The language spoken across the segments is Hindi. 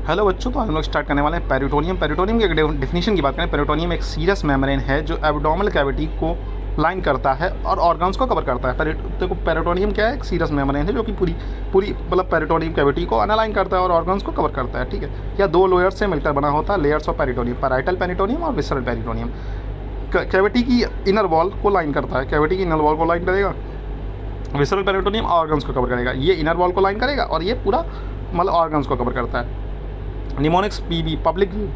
हेलो बच्चों, तो हम लोग स्टार्ट करने वाले हैं पेरिटोनियम। पेरिटोनियम की डेफिनेशन की बात करें, पेरिटोनियम एक सीरस मेम्ब्रेन है जो एब्डोमिनल कैविटी को लाइन करता है और ऑर्गन्स को कवर करता है। देखो पेरिटोनियम क्या है, एक सीरस मेम्ब्रेन है जो कि पूरी पूरी मतलब पेरिटोनियम कैविटी को अनालाइन करता है और ऑर्गन्स को कवर करता है। ठीक है, या दो लेयर्स से मिलकर बना होता है, layers of peritoneum, parietal peritoneum और विसरल पेरिटोनियम। कैविटी की इनर वॉल को लाइन करता है, कैविटी की इनर वॉल को लाइन करेगा, विसरल पेरिटोनियम ऑर्गन्स को कवर करेगा। ये इनर वॉल को लाइन करेगा और ये पूरा मतलब ऑर्गन्स को कवर करता है। निमोनिक्स पीबी पब्लिक व्यू,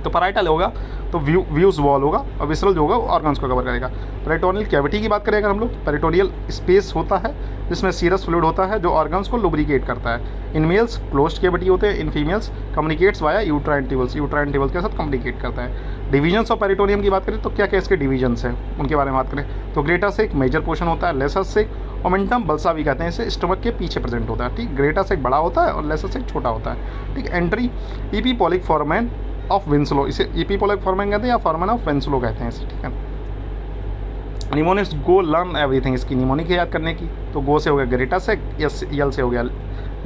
तो पैराइटल होगा तो व्यूज वॉल होगा और विसरल जो होगा वो ऑर्गन्स को कवर करेगा। पेरिटोनियल कैविटी की बात करें अगर हम लोग, पेरिटोनियल स्पेस होता है जिसमें सीरस फ्लूइड होता है जो ऑर्गन्स को लुब्रिकेट करता है। इन मेल्स क्लोज्ड कैविटी होते हैं, in females communicates via uterine tubules, uterine tubules के साथ कम्युनिकेट करता है। डिवीजन्स ऑफ पेरिटोनियम की बात करें तो क्या क्या इसके डिवीजन्स हैं उनके बारे में बात करें तो ग्रेटा से एक मेजर पोर्शन होता है, लेसर से ओमेंटम बल्सा भी कहते हैं, इसे स्टमक के पीछे प्रेजेंट होता है। ठीक, ग्रेटा से एक बड़ा होता है और लेसर से एक छोटा होता है। ठीक, एंट्री ईपीपोलिक फॉर्मेन ऑफ विंसलो, इसे ईपीपोलिक फॉर्मेन कहते हैं या फॉर्मेन ऑफ विंसलो कहते हैं इसे। ठीक है, निमोनिक्स गो लर्न एवरीथिंग, इसकी निमोनिक याद करने की तो गो से हो गया ग्रेटा से, यल से हो गया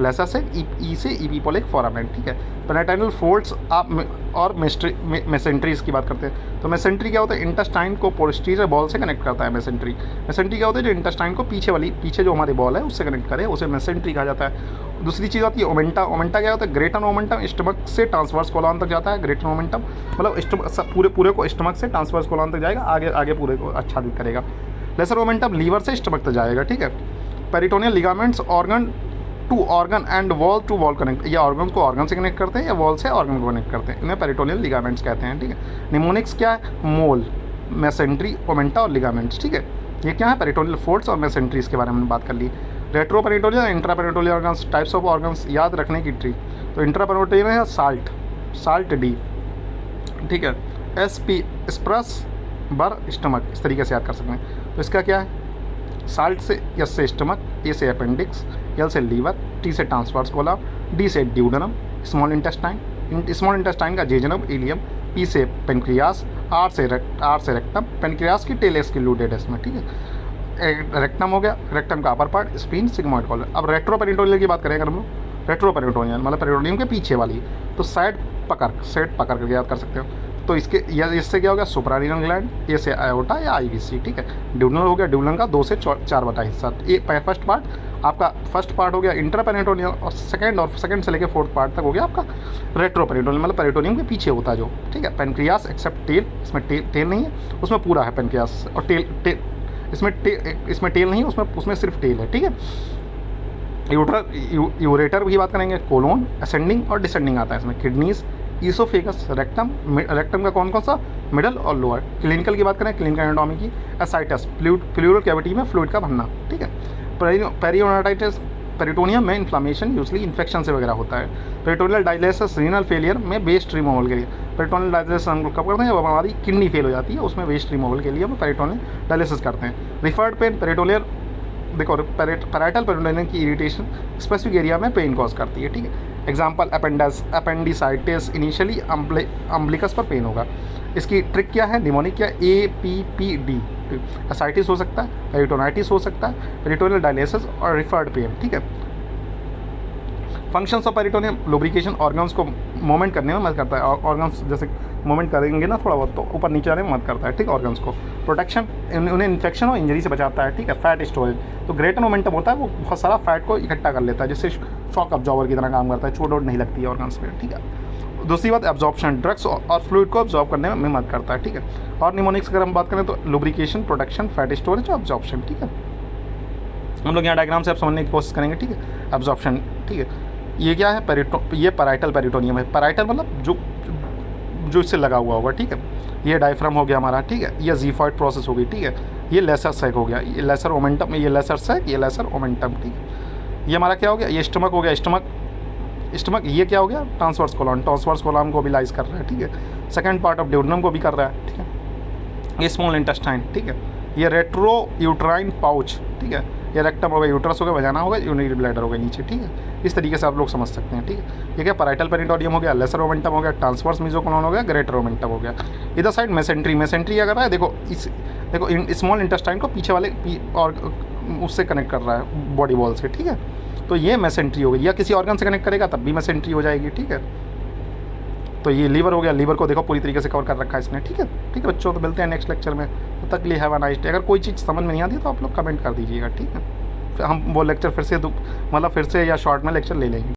लेसर से, ई से ईपीपोलिक फॉर्मेन। ठीक है, पेनिटेनल फोल्ड्स आप और मेसेंट्रीज की बात करते हैं तो मेसेंट्री क्या होता है, इंटेस्टाइन को पोस्टीरियर बॉल से कनेक्ट करता है। मेसेंट्री क्या होता है, जो इंटेस्टाइन को पीछे जो हमारी बॉल है उससे कनेक्ट करे, उसे मेसेंट्री कहा जाता है। दूसरी चीज़ आती है ओमेंटा। ओमेंटा क्या होता है, ग्रेटर ओमेंटम स्टमक से ट्रांसवर्स कोलन तक जाता है। ग्रेटर ओमेंटम मतलब पूरे को स्टमक से ट्रांसवर्स कोलन तक जाएगा, आगे पूरे को आच्छादित करेगा। लेसर ओमेंटम लीवर से स्टमक तक जाएगा। ठीक है, peritoneal ligaments organ to organ and wall to wall connect, या ऑर्गन को ऑर्गन से कनेक्ट करते हैं या वॉल से ऑर्गन को कनेक्ट करते हैं, इन्हें पेरिटोनियल लिगामेंट्स कहते हैं। ठीक है, निमोनिक्स क्या है, मोल, मेसेंट्री, ओमेंटा और लिगामेंट्स। ठीक है, ये क्या है, पेरिटोनियल फोल्ड्स और मेसेंट्रीज के बारे में बात कर ली। Retro peritoneal, intra peritoneal organs, types of organs याद रखने की ट्री, तो इंट्रा पेरिटोनियल है साल्ट डी। ठीक है, SP स्प्रस बर स्टमक, इस तरीके से याद कर सकते हैं। तो इसका क्या है, साल्ट से, एस से स्टमक, ए से अपेंडिक्स, एल से लीवर, टी से ट्रांसवर्स कोलम, डी से ड्यूडेनम, स्मॉल इंटेस्टाइन का जेजनम इलियम, पी से पेनक्रियास, आर से रेक्टम, पेनक्रियास की टेल एक्सक्लूडेड है इसमें। ठीक है, रेक्टम हो गया, रेक्टम का upper part, spleen, sigmoid column. अब रेट्रोपेरिटोनियल की बात करें अगर हम लोग, रेट्रोपेरिटोनियल मतलब पेरिटोनियम के पीछे वाली, तो साइड पकड़ कर याद कर सकते हो। तो इससे क्या हो गया, सुप्रारीनल ग्लैंड, ए से आयोटा या IVC। ठीक है, ड्यूडनल हो गया, ड्यूडनल का 2 से 4 बटा हिस्सा। ये फर्स्ट पार्ट हो गया इंट्रापेरिटोनियल और सेकंड से लेकर 4th पार्ट तक हो गया आपका रेट्रोपेरिटोनियल, मतलब पेरिटोनियम के पीछे होता है जो। ठीक है, पेनक्रियास एक्सेप्ट टेल, इसमें टेल नहीं है, उसमें पूरा है पेनक्रियास, और टेल इसमें टेल नहीं है, उसमें सिर्फ टेल है। ठीक है, यूरेटर की बात करेंगे, कोलोन, असेंडिंग और डिसेंडिंग आता है इसमें, किडनीज, ईसोफेगस, रेक्टम का कौन सा, मिडल और लोअर। क्लिनिकल की बात करें, क्लिनिकल एनाटॉमी की, एसाइटस, प्लूरल कैविटी में फ्लूइड का भरना। ठीक है, पेरियोनाइटिस, पेरिटोनियम में इन्फ्लामेशन यूजली इन्फेक्शन से वगैरह होता है। पेरिटोनियल डायलिसिस, रीनल फेलियर में वेस्ट रिमूवल के लिए, पेरिटोनियल डायलिसिस हम लोग कब करते हैं, जब हमारी किडनी फेल हो जाती है, उसमें वेस्ट रिमूवल के लिए हम पेरिटोनियल डायलिसिस करते हैं। रिफर्ड पेन, पेरिटोनियल देखो पैराइटल पेरिटोनियम की इरिटेशन स्पेसिफिक एरिया में पेन कॉज करती है। ठीक है, एग्जांपल अपेंडिसाइटिस, इनिशियली अम्बलिकस पर पेन होगा। इसकी ट्रिक क्या है, निमोनिक क्या, APPD, एसाइटिस हो सकता है, पेरिटोनाइटिस हो सकता है, पेरिटोनियल डायलिसिस और रिफर्ड पेन। ठीक है, functions of peritoneum, lubrication, organs को मूवमेंट करने में मदद करता है, ऑर्गन्स जैसे मूवमेंट करेंगे ना थोड़ा बहुत तो ऊपर नीचे आने में मदद करता है। ठीक, ऑर्गन्स को प्रोटेक्शन, उन्हें इन्फेक्शन और इंजरी से बचाता है। ठीक है, फैट स्टोरेज, तो ग्रेटर मोमेंटम होता है, वो बहुत सारा फैट को इकट्ठा कर लेता है, जिससे शॉक अब्जॉर्बर की तरह काम करता है, चोट नहीं लगती है ऑर्गन्स पे। ठीक है, दूसरी बात एब्जॉर्प्शन, ड्रग्स और फ्लूइड को एब्जॉर्ब करने में मदद करता है। ठीक है, और निमोनिक्स अगर हम बात करें तो लुब्रिकेशन, प्रोटेक्शन, फैट स्टोरेज और एब्जॉर्प्शन। ठीक है, हम लोग यहाँ डायग्राम से आप समझने की कोशिश करेंगे। ठीक है, एब्जॉर्प्शन, ठीक है, ये क्या है, ये पैराइटल पेरिटोनियम है। पैराइटल मतलब जो इससे लगा हुआ होगा। ठीक है, ये डायफ्राम हो गया हमारा। ठीक है, ये जीफॉइड प्रोसेस हो गई। ठीक है, ये लेसर सैक हो गया, ये लेसर ओमेंटम, ये लेसर सैक, ये लेसर ओमेंटम। ठीक है, ये हमारा क्या हो गया, ये स्टमक हो गया, स्टमक ये क्या हो गया, ट्रांसवर्स कोलम को भी लाइज कर रहा है। ठीक है, सेकंड पार्ट ऑफ ड्यूडेनम को भी कर रहा है। ठीक है, ये स्मॉल इंटेस्टाइन। ठीक है, ये रेट्रो यूट्राइन पाउच। ठीक है, ये रेक्टम हो गया, यूट्रस हो गया, वजाना हो गया, यूरिनरी ब्लैडर हो गया नीचे। ठीक है, इस तरीके से आप लोग समझ सकते हैं। ठीक है, ये क्या, पैराइटल पेरिटोनियम हो गया, लेसर ओमेंटम हो गया, ट्रांसवर्स मेसोकोलोन हो गया, ग्रेटर ओमेंटम हो गया। इधर साइड मेसेंट्री क्या कर रहा है, देखो स्मॉल इंटेस्टाइन को पीछे वाले और उससे कनेक्ट कर रहा है बॉडी वॉल से। ठीक है, तो ये मेसेंट्री हो गई, या किसी ऑर्गन से कनेक्ट करेगा तब भी मेसेंट्री हो जाएगी, ठीक है। तो ये लीवर हो गया, लीवर को देखो पूरी तरीके से कवर कर रखा है इसने, ठीक है। ठीक है बच्चों, तो मिलते हैं नेक्स्ट लेक्चर में, तब तक के लिए हैव अ नाइस डे। अगर कोई चीज़ समझ में नहीं आती तो आप लोग कमेंट कर दीजिएगा, ठीक है। फिर हम वो लेक्चर फिर से मतलब फिर से या शॉर्ट में लेक्चर ले लेंगे।